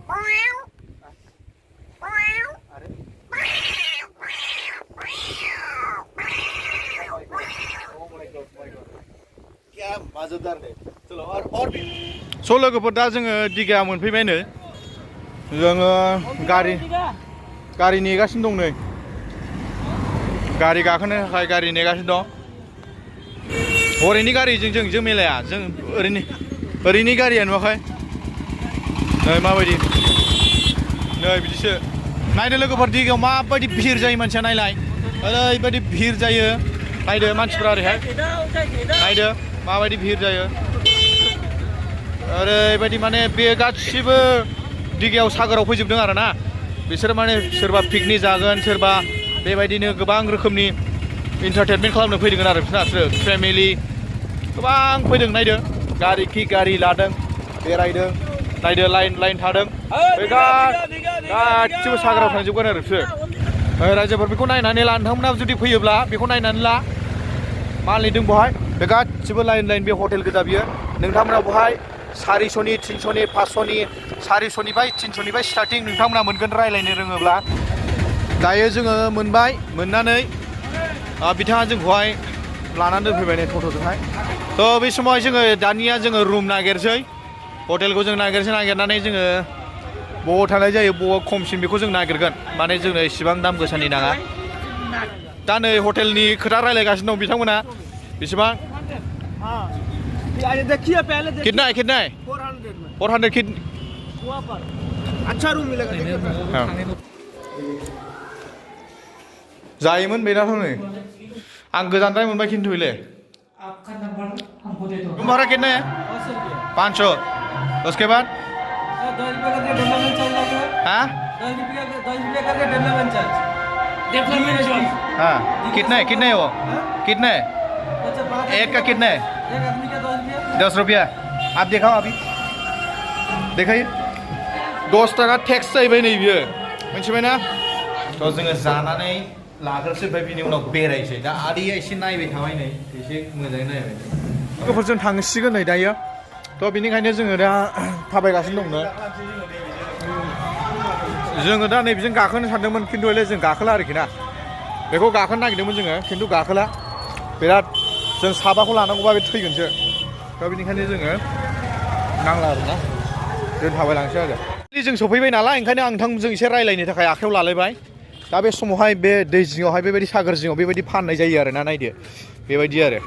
स' लोगोफोर दा जोङो दिघायाव मोनफैबायनो जोङो गारि नेगासिनो दं नै गारि गाखोनो थाखाय गारि नेगासिनो दं हरैनि गारिजों जों मिलाया जों ओरैनि गारिया नुवाखै नै माबायदि नै बिदिसो नायदो लोगोफोर दिघायाव माबायदि भिर जायो मानसिया नायलाय ओरैबायदि भिर जायो नायदो मानसिफ्रा ओरैहाय नायदो माबायदि भिर जायो ओरैबायदि माने बे गासिबो दिघायाव सागोराव फैजोबदों आरोना बिसोर माने सोरबा पिकनिक जागोन सोरबा बेबायदिनो गोबां रोखोमनि इन्टारटेनमेन्ट खालामनो फैदों आरो बिसोर फेमिलि गोबां फैदों नायदो गारि खि गारि लादों बेरायदों नायदो लाइन थादों बे गासिबो सागोराव थांजोबगोन आरो बिसोर रायजोफोर बेखौ नायनानै ला नोंथांमोना जुदि फैयोब्ला बेखौ नायनानै ला मा लिरदों बहाय बे गासिबो लाइन बे हटेल गोजा बियो नोंथांमोना बहाय 400नि 300नि 500नि 400निफ्राय 300निफ्राय स्टार्टिं नोंथांमोना मोनगोन रायलायनो रोङोब्ला दायो जोङो मोनबाय मोननानै बिथाङा जोंखौहाय लानानै दोनफैबाय नै टट'जोंहाय थ' बे समावहाय जोङो दानिया जोङो रुम नागिरसै हटेलखौ जों नागिरनानै जोङो बबाव थानाय जायो बबाव खमसिन बेखौ जों नागिरगोन माने जोंनो इसेबां दाम गोसानि नाङा दा नै हटेलनि खोथा रायलायगासिनो दं बिथांमोना बेसेबां कितना है 400 अच्छा रूम मिलेगा जायोमोन बेनाथ' नै आं गोजानद्राय मोनबाय खिन्थु इले तुम्हारा कितना है 500 उसके बाद हाँ हाँ कितना है वो कितना है एक का कितना है 10 रुपया आप दिखाओ अभी देखायो 10 टाका टेक्स जाहैबाय नै बियो मिथिबायना थ' जोङो जानानै लाग्रोसै ओमफ्राय बिनि उनाव बेरायसै दा आदैया एसे नायबाय थाबाय नै एसे मोजाङै नायबाय लोगोफोरजों थांसिगोन नै दायो थ' बेनिखायनो जोङो दा थाबायगासिनो दंनो जोङो दा नै बिजों गाखोनो सानदोंमोन खिन्थु जों गाखोला आरोखि ना बेखौ गाखोनो नागिरदोंमोन जोङो खिन्थु गाखोला बिराद जों साबाखौ लानांगौबा बे थैगोनसो दा बेनिखायनो जोङो नांला आरोना जों थाबायलांसै आरो जों सफैबाय नालाय ओंखायनो आं नोंथांजों एसे रायलायनो थाखाय आखायाव लालायबाय दा बे समावहाय बे दै जिङावहाय बेबायदि सागोर जिङाव बेबायदि फाननाय जायो आरोना नायदो बेबायदि आरो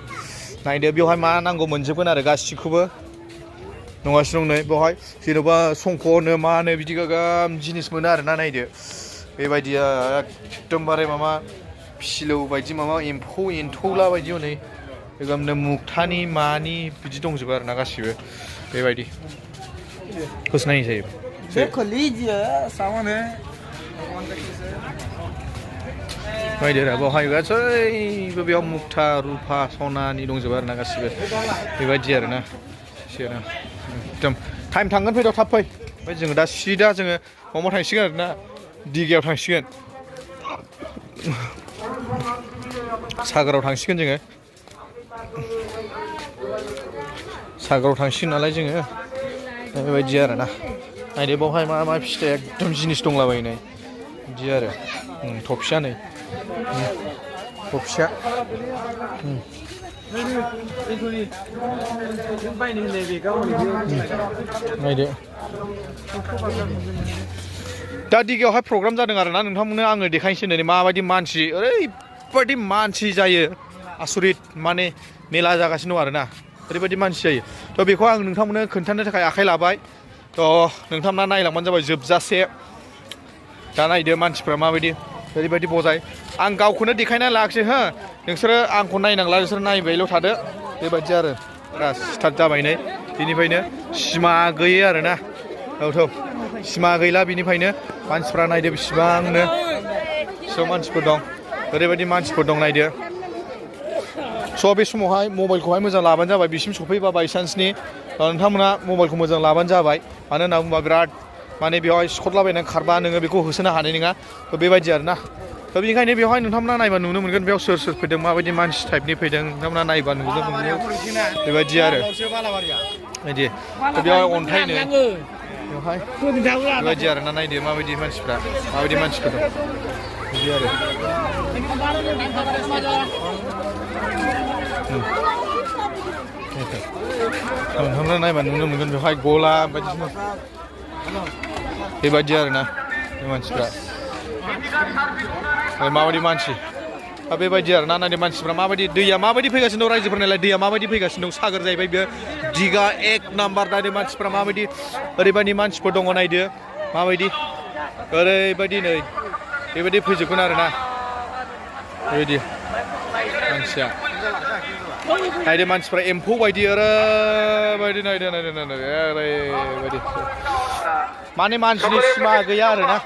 नायदो बेवहाय मा नांगौ मोनजोबगोन आरो गासिखौबो नङासि दं नै बेवहाय जेन'बा संख'नो मानो बिदि गागाम जिनिस मोनो आरोना नायदो बेबायदिया एकदमबारे माबा फिलौ बायदि माबा एम्फौ एन्थौला बायदि हनै एकदमनो मुक्तानि मानि बिदि दंजोबो आरोना गासिबो बेबायदि कुछ नहीं चाहिए देखो लीजिए सामान है नायदो रा बेवहाय गासैबो बेयाव मुक्ता रुपा सनानि दंजोबो आरोना गासिबो बेबायदि आरोना एकदम टाइम थांगोन फैद' थाब फै ओमफ्राय जोङो दा सिदा जोङो माबायाव थांसिगोन आरोना दिघायाव थांसिगोन सागोराव थांसिगोन जोङो सागोराव थांसिगोन नालाय जोङो बेबायदि आरोना नायदो बेवहाय मा फिथाइ एकदम जिनिस दंलाबायनाय बिदि आरो थफिया नै थफिया नायदो दा दिघायावहाय प्रग्राम जादों आरोना नोंथांमोननो आङो देखायनोसै नै माबायदि मानसि ओरैबायदि मानसि जायो आसरित माने मेला जागासिनो दं आरोना ओरैबायदि मानसि जायो थ' बेखौ आं नोंथांमोननो खोन्थानो थाखाय आखाइ लाबाय थ' नोंथांमोना नायलांबानो जाबाय जोबजासे दा नायदो मानसिफ्रा माबायदि ओरैबायदि बजाय आं गावखौनो देखायना लायाखिसै हो नोंसोरो आंखौ नायनांला नोंसोर नायबायल' थादो बेबायदि आरो स्टार्ट जाबाय नै बेनिफ्रायनो सिमा गैयै आरोना औ सिमा गैला बेनिफ्रायनो मानसिफ्रा नायदो बेसेबांनो मानसिफोर दं ओरैबायदि मानसिफोर दं नायदो स' बे समावहाय मबाइलखौहाय मोजां लाबानो जाबाय बिसिम सफैबा बायसान्सनि नोंथांमोना मबाइलखौ मोजां लाबानो जाबाय मानो होनना बुङोबा बिराद माने बेवहाय सिख'रलाबायनानै खारबा नोङो बेखौ होसोनो हानाय नङा बेबायदि आरोना थ' बेनिखायनो बेवहाय नोंथांमोना नायबा नुनो मोनगोन बेयाव सोर फैदों माबायदि मानसि टाइपनि फैदों नोंथांमोना नायबा नुगोन बेबायदि आरो बिदि थ' बेवहाय अन्थाइनो बेवहाय बेबायदि आरो ना नायदो माबायदि मानसिफ्रा माबायदि मानसिफोर दं बिदि आरो नोंथांमोना नायबा नुनो मोनगोन बेवहाय गला बायदिसिना बेबायदि आरो ना बे मानसिफ्रा माबायदि मानसि बेबायदि आरो ना नायदो मानसिफ्रा माबायदि दैया माबायदि फैगासिनो दं रायजोफोरनालाय दैया माबायदि फैगासिनो दं सागोर जाहैबाय बेयो दिघा 1 नाम्बार नायदो मानसिफ्रा माबायदि ओरैबायदि मानसिफोर दङ नायदो माबायदि ओरैबायदि नै बेबायदि फैजोबगोन आरो ना बेबायदि मानसिया नायदो मानसिफ्रा एम्फौ बायदि ओरैबायदि नायदो ओरैबायदि माने मानसिनि सिमा गैया आरो ना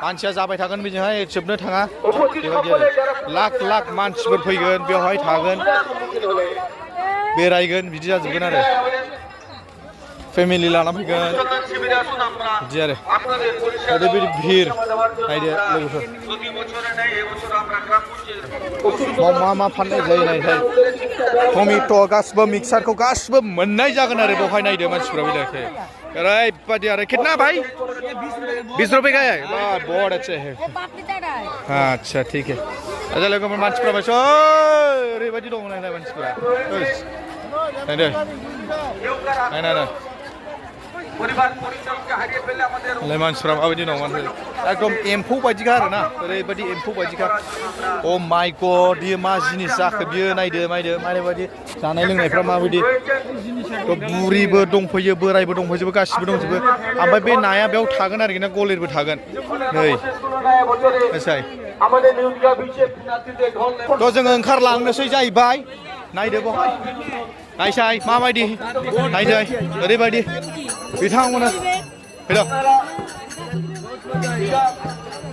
मानसिया जाबाय थागोन बेजोंहाय जोबनो थाङा बेबायदि आरो लाख लाख मानसिफोर फैगोन बेवहाय थागोन बेरायगोन बिदि जाजोबगोन आरो फेमिलि लाना फैगोन बिदि आरो ओरैबायदि भिर नायदो लोगोफोर मा मा फाननाय जायो नायथाय टमेट' गासिबो मिक्सारखौ गासिबो मोननाय जागोन आरो बेवहाय नायदो मानसिफ्रा बेलाय ओरैबायदि आरो कितना भाई 20 रुपए का है बहुत अच्छे है अच्छा ठीक है अच्छा लोगोफोर मानसिफ्रा बायस ओरैबायदि दङ नायनाय मानसिफ्रा नायदो नायनानै मानसिफ्रा माबायदि दं एकदम एम्फौ बायदिखा आरो ना ओरैबायदि एम्फौ बायदिखा अ माय गड बियो मा जिनिस जाखो बियो नायदो माबायदि जानाय लोंनायफ्रा माबायदि बुरिबो दंफैयो बोरायबो दंफैजोबो गासिबो दंजोबो ओमफ्राय बे नाया बेयाव थागोन आरोखि ना गलेरबो थागोन नै एसाय थ' जोङो ओंखारलांनोसै जाहैबाय नायदो बेवहाय नायसाय माबायदि नायदो ओरैबायदि बिथांमोना फैद'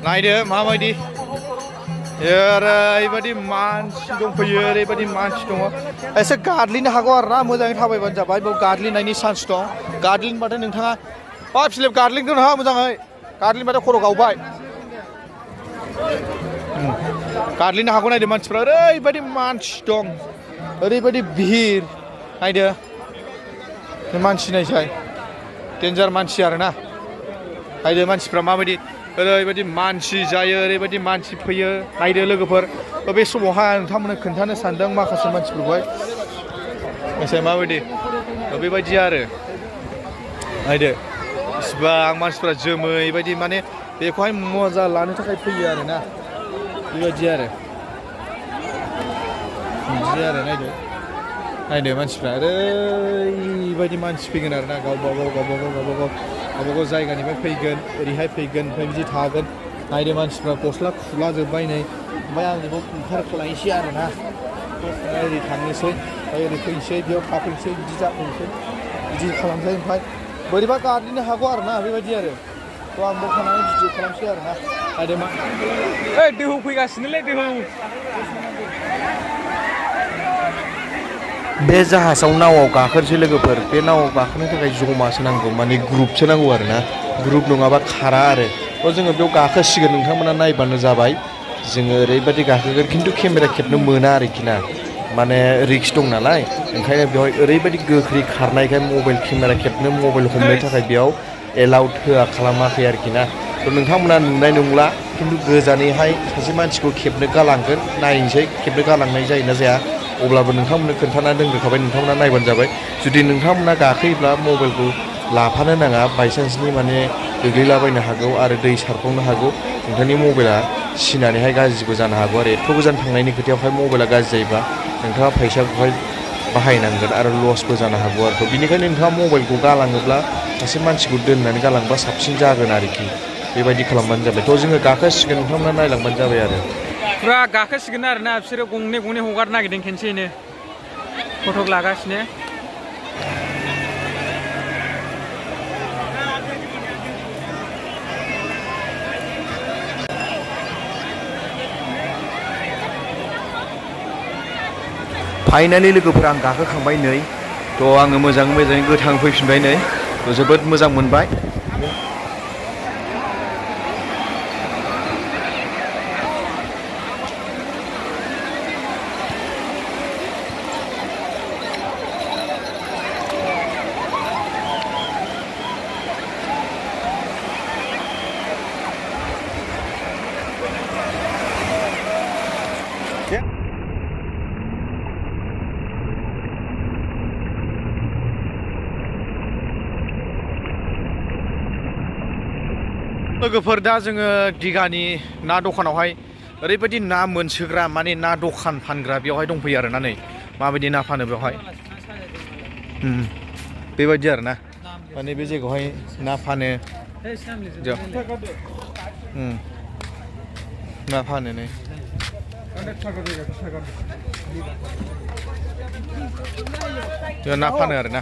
नायदो माबायदि ओरैबायदि मानसि दंफैयो ओरैबायदि मानसि दङ एसे गादलिनो हागौ आरो ना मोजाङै थाबायबानो जाबाय बेयाव गादलिनायनि चान्स दं गादलिनबाथाय नोंथाङा फिलिप गादलिनगोन हा मोजाङै गादलिनबाथाय खर' गावबाय गादलिनो हागौ नायदो मानसिफ्रा ओरैबायदि मानसि दं ओरैबायदि भिर नायदो बे मानसि नायसाय डेन्जार मानसि आरो ना नायदो मानसिफ्रा माबायदि ओरैबायदि मानसि जायो ओरैबायदि मानसि फैयो नायदो लोगोफोर बे समावहाय नोंथांमोननो खोन्थानो सानदों माखासे मानसिफोरखौहाय एसे माबायदि बेबायदि आरो नायदो इसिबां मानसिफ्रा जोमै बायदि माने बेखौहाय मजा लानो थाखाय फैयो आरो ना बेबायदि आरो नायदो मानसिफ्रा ओरैबायदि मानसि फैगोन आरो ना गावबागाव जायगानिफ्राय फैगोन ओरैहाय फैगोन ओमफ्राय बिदि थागोन नायदो मानसिफ्रा गस्ला खुला जोब्बाय नै ओमफ्राय आं बेखौ ओंखारख्लायनोसै आरो ना ओरै थांनोसै ओमफ्राय ओरै फैनोसै बेयाव थाफैनोसै बिदि जाफैनोसै बिदि खालामसै ओमफ्राय बोरैबा गादलिनो हागौ आरो ना बेबायदि आरो थ' आं बेयाव थानानै भिडिअ खालामसै आरो ना नायदो मा दोहौ फैगासिनोलै दोहौ बे जाहाजाव नावआव गाखोनोसै लोगोफोर बे नावआव गाखोनो थाखाय जमासो नांगौ माने ग्रुपसो नांगौ आरो ना ग्रुप नङाबा खारा आरो थ' जोङो बेयाव गाखोसिगोन नोंथांमोना नायबानो जाबाय जोङो ओरैबायदि गाखोगोन खिन्थु केमेरा खेबनो मोना आरोखि ना माने रिक्स दं नालाय ओंखायनो बेवहाय ओरैबायदि गोख्रै खारनायखाय मबाइल केमेरा खेबनो मबाइल हमनो थाखाय बेयाव एलाउड खालामाखै आरोखि ना थ' नोंथांमोना नुनाय नंला खिन्थु गोजानैहाय सासे मानसिखौ खेबनो गालांगोन नायनोसै खेबनो गालांनाय जायोना जाया अब्लाबो नोंथांमोननो खोन्थाना दोनग्रोखाबाय नोंथांमोना नायबानो जाबाय जुदि नोंथांमोना गाखोयोब्ला मबाइलखौ लाफानो नाङा बायसान्सनि माने गोग्लैलाबायनो हागौ आरो दै सारफावनो हागौ नोंथांनि मबाइला सिनानैहाय गाज्रिबो जानो हागौ आरो एथ' गोजान थांनायनि खोथायावहाय मबाइला गाज्रि जायोबा नोंथाङा फैसाखौहाय बाहायनांगोन आरो लसबो जानो हागौ आरो बिनिखायनो नोंथाङा मबाइलखौ गालाङोब्ला सासे मानसिखौ दोननानै गालांबा साबसिन जागोन आरोखि बेबायदि खालामबानो जाबाय थ' जोङो गाखोसिगोन नोंथांमोना नायलांबानो जाबाय आरो फुरा गाखोसिगोन आरो ना बिसोरो गंनै हगारनो नागिरदों खेनसेयैनो फटक लागासिनो फाइनालि लोगोफोरा आं गाखोखांबाय नै थ' आङो मोजाङै गोथां फैफिनबाय नै थ' जोबोद मोजां मोनबाय लोगोफोर दा जोङो दिघानि ना दखानावहाय ओरैबायदि ना मोनसोग्रा माने ना दखान फानग्रा बेवहाय दंफैयो आरोना नै माबायदि ना फानो बेवहाय बेबायदि आरोना माने बे जायगायावहाय ना फानो ना फानो नै ना फानो आरोना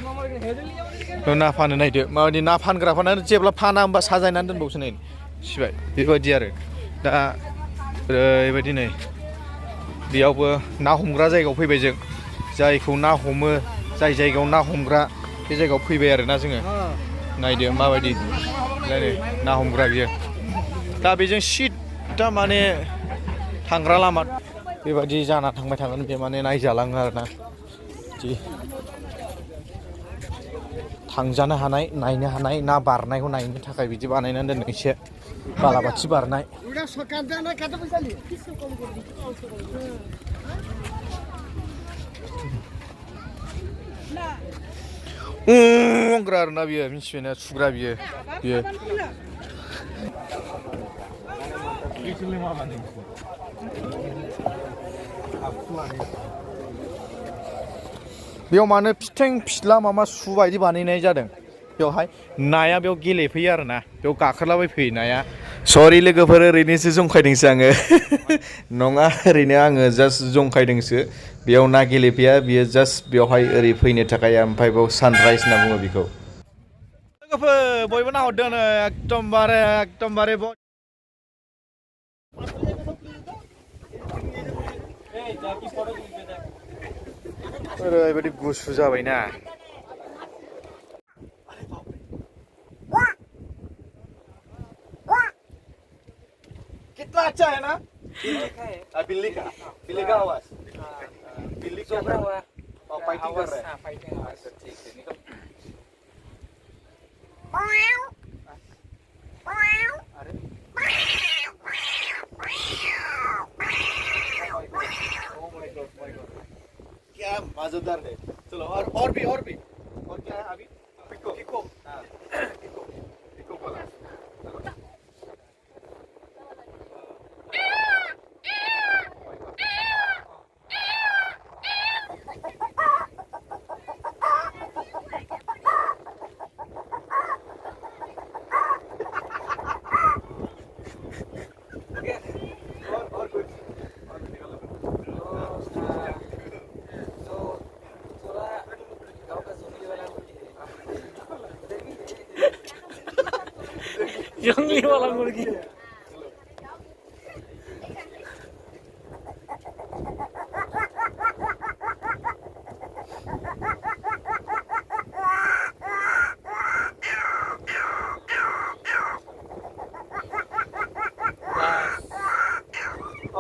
ना फानो नायदो माबायदि ना फानग्राफोरानो जेब्ला फाना होमबा साजायनानै दोनबावसो नै सिबाय बेबायदि आरो दा ओरैबायदि नै बेयावबो ना हमग्रा जायगायाव फैबाय जों जायखौ ना हमो जाय जायगायाव ना हमग्रा बे जायगायाव फैबाय आरोना जोङो नायदो माबायदि ना हमग्रा बियो दा बेजों सिदा माने थांग्रा लामा बेबायदि जाना थांबाय थागोन बे माने नायजालाङो आरोना बिदि थांजानो हानाय नायनो हानाय ना बारनायखौ नायनो थाखाय बिदि बानायनानै दोनदों एसे बालाबाथि बारनाय होनग्रा आरोना बियो मिथिबायना सुग्रा बियो बेयाव मानो फिथें फिथला माबा सु बायदि बानायनाय जादों बेवहाय नाया बेयाव गेलेफैयो आरोना बेयाव गाखोलाबायफैयो नाया सरि लोगोफोर ओरैनोसो जंखायदोंसो आङो नङा ओरैनो आङो जास्ट जंखायदोंसो बेयाव ना गेलेफैया बियो जास्ट बेवहाय ओरै फैनो थाखाय ओमफ्राय बेयाव सानराइज होनना बुङो बेखौ लोगोफोर बयबो नाहरदों एकदमबारे ओरैबायदि गुसु जाबायना कितना अच्छा है ना बिल्ली का आवाज बिल्ली का फाइटिंग कर रहा है अच्छा ठीक है निकल अरे क्या मजेदार है चलो और भी और क्या है अभी पिको हाँ पिको बोला जंगली वाला मुर्गी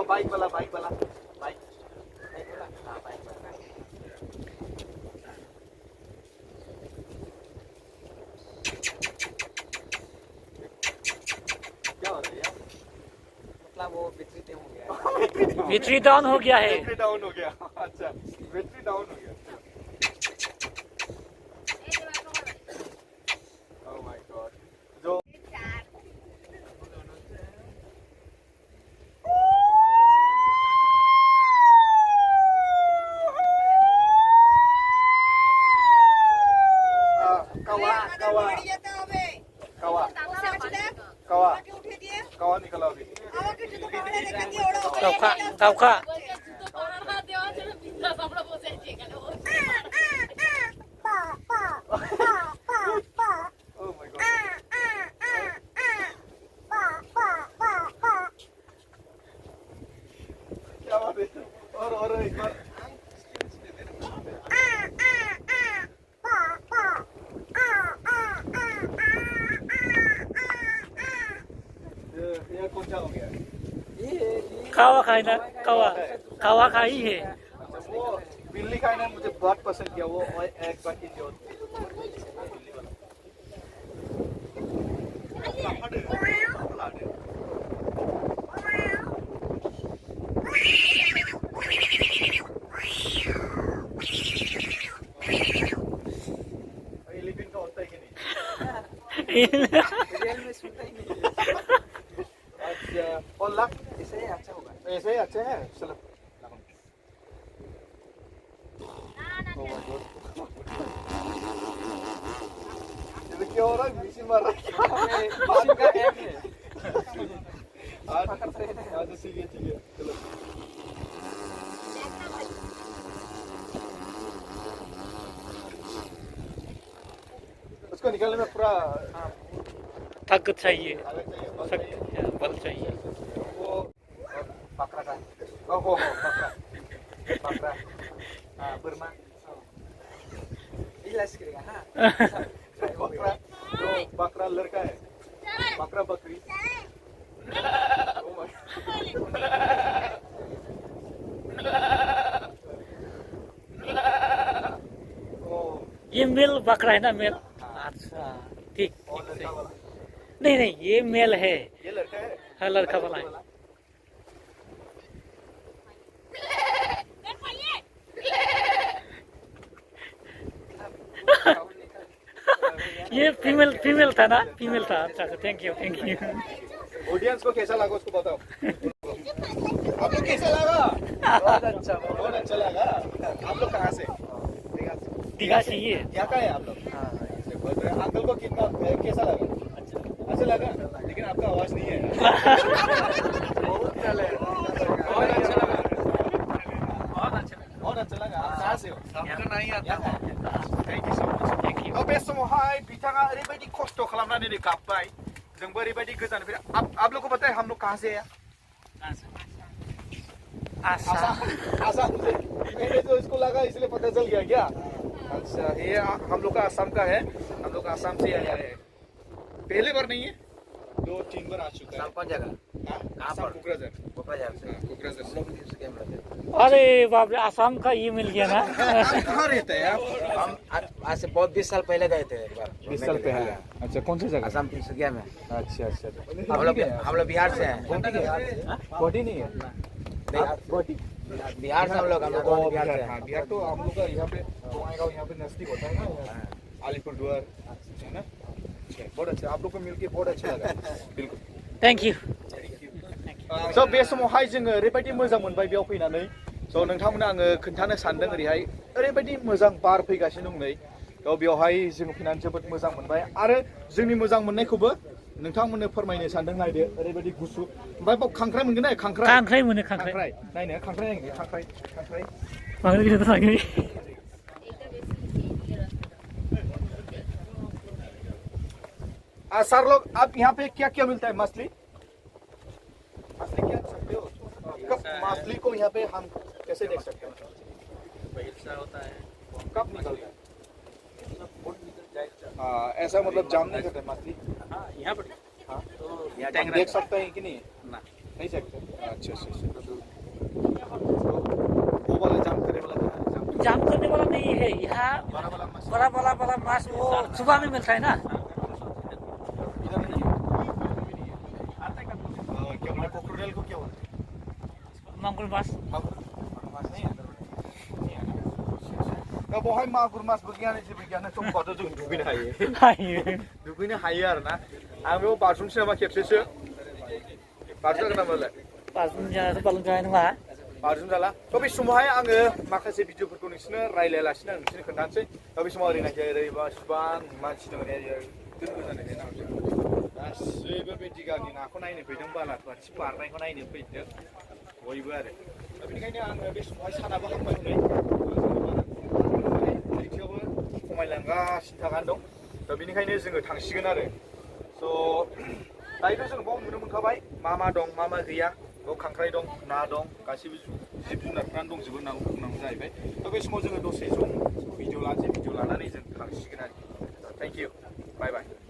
बाइक वाला बैटरी डाउन हो गया है बैटरी डाउन हो गया अच्छा बैटरी डाउन हो गया ओह माय गॉड जो kawa निकला अभी कावका और एक बार ये कौन सा हो गया कावा खाई ना कावा खाई है वो बिल्ली खाना मुझे बहुत पसंद किया वो एक बाकी जो एलिफेंट का होता है कि नहीं में सुनता ही नहीं अच्छा और लक ऐसे ही अच्छा होगा ऐसे ही अच्छे हैं चलो ये क्या हो रहा है मिशन मार रहा है मिशन का ऐप है आज ठीक है चलो उसको निकालने में पूरा ताकत चाहिए चाहिए बल चाहिए वो बकरा का ओहो बकरा हाँ बर्मा इलाज करेगा हाँ बकरा जो बकरा लड़का है बकरा बकरी ये मेल बकरा है ना मेल अच्छा ठीक नहीं नहीं ये मेल है ये लड़का है हाँ लड़का वाला है ये फीमेल था ना फीमेल था अच्छा अच्छा थैंक यू ऑडियंस को कैसा लगा उसको बताओ आपको कैसा लगा बहुत अच्छा लगा आप लोग कहाँ से दिघा से ये क्या का है आप लोग अंकल को कितना कैसा लगा अच्छा लगा लेकिन आपका आवाज नहीं है बहुत अच्छा लगा आप कहाँ से हो आपका नहीं आता थैंक यू सो मच बे समावहाय बिथाङा ओरैबायदि खस्थ' खालामनानै गाबबाय जोंबो ओरैबायदि गोजाननिफ्राय आप लोग को पता है हम लोग कहाँ से हैं आसाम से मैंने तो इसको लगा इसलिए पता चल गया क्या अच्छा ये हम लोग का आसाम का है हम लोग आसाम से आया है पहले बार नहीं है 2-3 बार आ चुका है कौन जगह आसाम कुकराझार अरे बाप रे आसाम का ये मिल गया ना आप कहाँ रहते हैं हम आज से बहुत 20 साल पहले गए थे एक बार 20 साल पहले अच्छा कौन सी जगह आसाम तिनसुकिया में अच्छा हम लोग बिहार से हैं गोटी नहीं है गोटी बिहार से हम लोग बिहार से हाँ बिहार तो हम लोग का यहाँ पे बङाइगांव यहाँ पे नजदीक होता है ना अलीपुरद्वार है ना बहुत अच्छा आप लोग को मिलके बहुत अच्छा लगा बिल्कुल थैंक यू स' बे समावहाय जोङो ओरैबायदि मोजां मोनबाय बेयाव फैनानै स' नोंथांमोननो आङो खोन्थानो सानदों ओरैहाय ओरैबायदि मोजां बार फैगासिनो दं नै थ' बेवहाय जोङो फैनानै जोबोद मोजां मोनबाय आरो जोंनि मोजां मोननायखौबो नोंथांमोननो फोरमायनो सानदों नायदो ओरैबायदि गुसु ओमफ्राय बाव खांख्राइ मोनगोन ना खांख्राइ मोनो खांख्राइ नायनो खांख्राइ बांद्राय गिदिर थाङाखै सर लोग आप यहाँ पे क्या क्या मिलता है मछली क्या सकते हो मछली को यहाँ पे हम कैसे देख सकते हैं होता है कब निकलता है ऐसा मतलब जाम नहीं करते मछली यहाँ पर हाँ देख सकते हैं कि नहीं नहीं सकते अच्छा वो वाला जाम करने वाला नहीं है यहाँ बड़ा माछ वो सुबह में मिलता है ना कोक्रोडेल को क्या बोलते हैं मांगुर माछ नहीं है दा बहाय मागुर माछ गैया जेबो गैया समबाथ' जों दुगैनो हायो आरो ना आं बेयाव बारजुमसै नामा खेबसेसो बारजुम जागोन नामालाय बारजुम जानाय नङा बारजुम जाला थ' बे समावहाय आङो माखासे भिडिअफोरखौ नोंसोरनो रायलायालासिनो आं नोंसोरनो खोन्थानोसै दा बे समाव ओरैनाखि ओरैबासिबां मानसि दङ गासैबो बे दिघानि नाखौ नायनो फैदों बालाबाथि बारनायखौ नायनो फैदों बयबो आरो दा बेनिखायनो आङो बे समावहाय सानाबो हाबबाय हनै लैथोआवबो खमायलांगासिनो थागानो दं दा बेनिखायनो जोङो थांसिगोन आरो स' दायोथ' जों बाव नुनो मोनखाबाय मा दं मा गैया बाव खांख्राइ दं ना दं गासैबो जिब जुनारफ्रानो दंजोबो होननानै बुंनांगौ जाहैबाय दा बे समाव जोङो दसे सम भिडिअ लानानै जों थांसिगोन आरो थेंक इउ बाय बाय